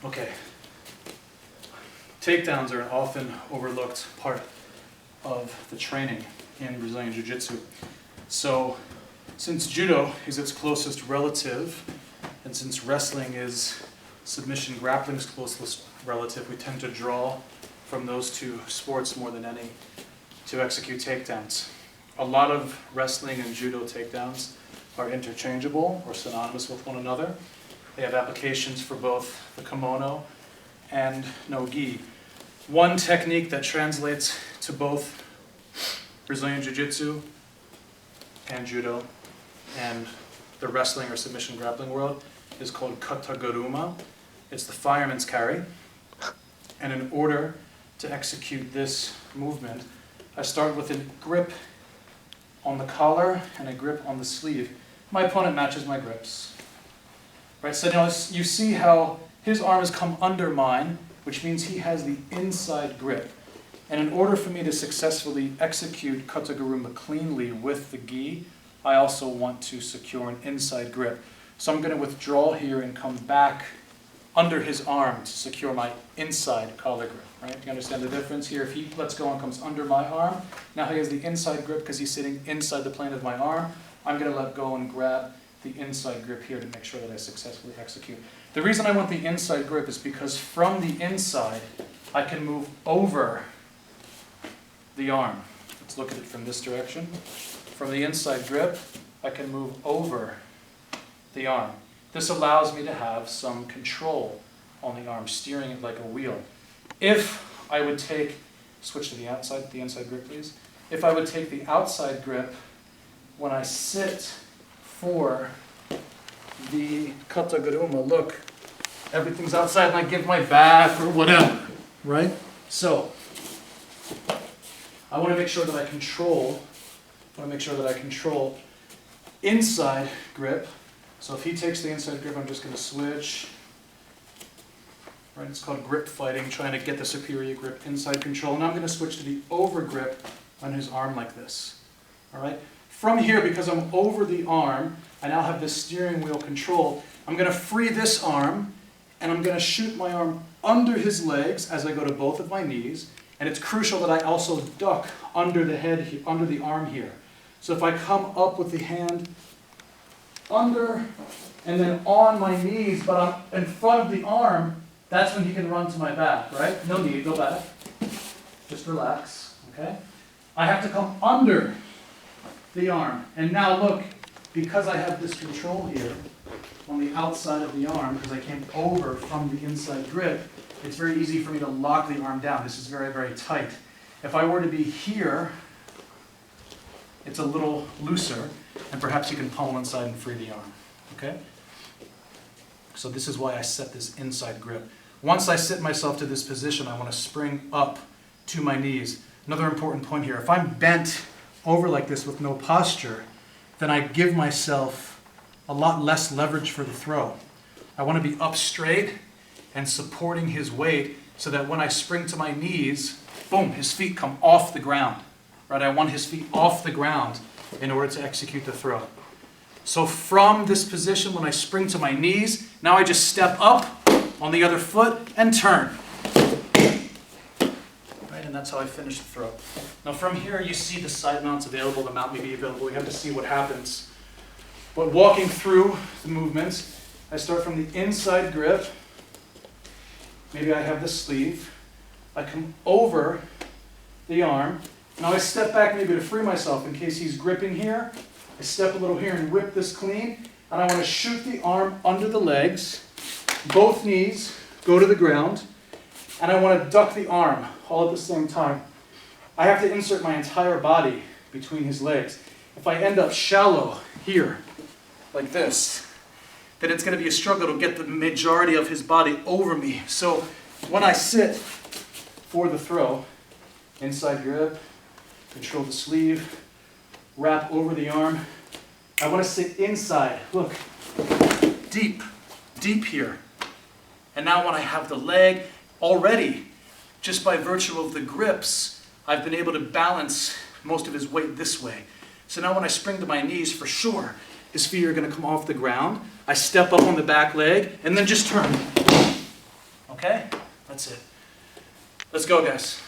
Okay. Takedowns are an often overlooked part of the training in Brazilian Jiu-Jitsu. So, since Judo is its closest relative, and since wrestling is submission grappling's closest relative, we tend to draw from those two sports more than any to execute takedowns. A lot of wrestling and Judo takedowns are interchangeable or synonymous with one another. They have applications for both the kimono and no gi. One technique that translates to both Brazilian Jiu-Jitsu and Judo and the wrestling or submission grappling world is called kata Guruma. It's the fireman's carry. And in order to execute this movement, I start with a grip on the collar and a grip on the sleeve. My opponent matches my grips. Right, so now you see how his arm has come under mine, which means he has the inside grip. And in order for me to successfully execute kata Guruma cleanly with the gi, I also want to secure an inside grip. So I'm going to withdraw here and come back under his arm to secure my inside collar grip. Right? You understand the difference here? If he lets go and comes under my arm, now he has the inside grip because he's sitting inside the plane of my arm. I'm going to let go and grab the inside grip here to make sure that I successfully execute. The reason I want the inside grip is because from the inside, I can move over the arm. Let's look at it from this direction. From the inside grip, I can move over the arm. This allows me to have some control on the arm, steering it like a wheel. If I would take, switch to the inside grip please. If I would take the outside grip when I sit for the kata Guruma, look, everything's outside and I give my back or whatever, right? So, I want to make sure that I control inside grip. So if he takes the inside grip, I'm just going to switch. Right, it's called grip fighting, trying to get the superior grip, inside control. Now I'm going to switch to the over grip on his arm like this. All right? From here, because I'm over the arm, I now have this steering wheel control. I'm going to free this arm, and I'm going to shoot my arm under his legs as I go to both of my knees. And it's crucial that I also duck under the head, under the arm here. So if I come up with the hand under and then on my knees, but I'm in front of the arm, that's when he can run to my back, right? No need, go back. Just relax, okay? I have to come under the arm. And now look, because I have this control here on the outside of the arm, because I came over from the inside grip, it's very easy for me to lock the arm down. This is very, very tight. If I were to be here, it's a little looser, and perhaps you can pummel inside and free the arm, okay? So this is why I set this inside grip. Once I sit myself to this position, I want to spring up to my knees. Another important point here, if I'm bent over like this with no posture, then I give myself a lot less leverage for the throw. I want to be up straight and supporting his weight so that when I spring to my knees, boom, his feet come off the ground. Right? I want his feet off the ground in order to execute the throw. So from this position, when I spring to my knees, now I just step up on the other foot and turn. Right? And that's how I finish the throw. Now from here, you see the side mounts available, the mount may be available. You have to see what happens. But walking through the movements, I start from the inside grip. Maybe I have the sleeve. I come over the arm. Now I step back maybe to free myself in case he's gripping here. I step a little here and whip this clean. And I want to shoot the arm under the legs. Both knees go to the ground. And I want to duck the arm all at the same time. I have to insert my entire body between his legs. If I end up shallow here, like this, then it's going to be a struggle to get the majority of his body over me. So when I sit for the throw, inside grip, control the sleeve, wrap over the arm. I want to sit inside, look, deep here. And now when I have the leg, already, just by virtue of the grips, I've been able to balance most of his weight this way. So now when I spring to my knees, for sure, his feet are going to come off the ground. I step up on the back leg, and then just turn. Okay, that's it. Let's go, guys.